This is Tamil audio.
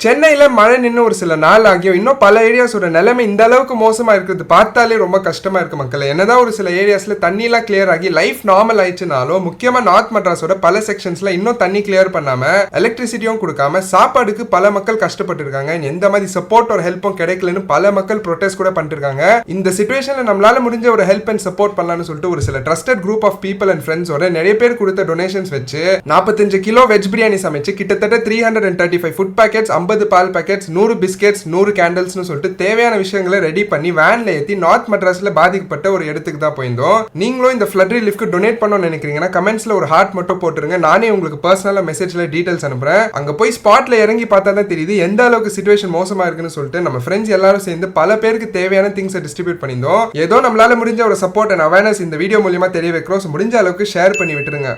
சென்னையில மழை நின்று ஒரு சில நாள் ஆகியும் இன்னும் பல ஏரியாஸோட நிலைமை இந்த அளவுக்கு மோசமா இருக்கிறது பார்த்தாலே ரொம்ப கஷ்டமா இருக்கு மக்கள். என்னதான் ஒரு சில ஏரியாஸ்ல தண்ணி எல்லாம் கிளியர் ஆகி லைஃப் நார்மல் ஆயிடுச்சுனாலும் முக்கியமா நார்த் மெட்ராஸோட பல செக்ஷன்ஸ்ல இன்னும் தண்ணி கிளியர் பண்ணாம எலக்ட்ரிசிட்டியும் கொடுக்காம சாப்பாடுக்கு பல மக்கள் கஷ்டப்பட்டு இருக்காங்க. எந்த மாதிரி சப்போர்ட் ஒரு ஹெல்ப்பும் கிடைக்கலன்னு பல மக்கள் ப்ரொடெஸ்ட் கூட பண்ணிட்டு இருக்காங்க. இந்த சிச்சுவேஷன்ல நம்மளால முடிஞ்ச ஒரு ஹெல்ப் அண்ட் சப்போர்ட் பண்ணலாம்னு சொல்லிட்டு ஒரு சில trusted group of people and ஃப்ரெண்ட்ஸோட நிறைய பேர் கொடுத்த டொனேஷன்ஸ் வச்சு 45 கிலோ வெஜ் பிரியாணி சமைச்சு கிட்டத்தட்ட 335 ஃபுட் பேக்கெட்ஸ், 50 பால் பேக்கெட்ஸ், 100 பிஸ்கெட்ஸ், 100 கேண்டில்ஸ்னு சொல்லிட்டு தேவையான விஷயங்களை ரெடி பண்ணி வேன்ல ஏற்றி நார்த் மெட்ராஸ்ல பாதிக்கப்பட்ட ஒரு இடத்துக்கு தான் போயிருந்தோம். நீங்களும் இந்த ஃப்ளட் ரிலீஃப்க்கு டொனேட் பண்ணணும்னு நினைக்கிறீங்கன்னா கமெண்ட்ஸ்ல ஒரு ஹார்ட் மட்டும் போட்டுருங்க. நானே உங்களுக்கு பர்சனலா மெசேஜ்ல டீடைல்ஸ் அனுப்புறேன். அங்க போய் ஸ்பாட்ல இறங்கி பார்த்தா தான் தெரியுது எந்த அளவுக்கு சிச்சுவேஷன் மோசமா இருக்குன்னு சொல்லிட்டு. நம்ம ஃப்ரெண்ட்ஸ் எல்லாரும் சேர்ந்து பல பேருக்கு தேவையான திங்ஸை டிஸ்ட்ரிபியூட் பண்ணியிருந்தோம். ஏதோ நம்மளால முடிஞ்ச ஒரு சப்போர்ட் அண்ட் அவேர்னஸ் இந்த வீடியோ மூலியமா தெரிய வைக்கிறோம். முடிஞ்ச அளவுக்கு ஷேர் பண்ணி விட்டுருங்க.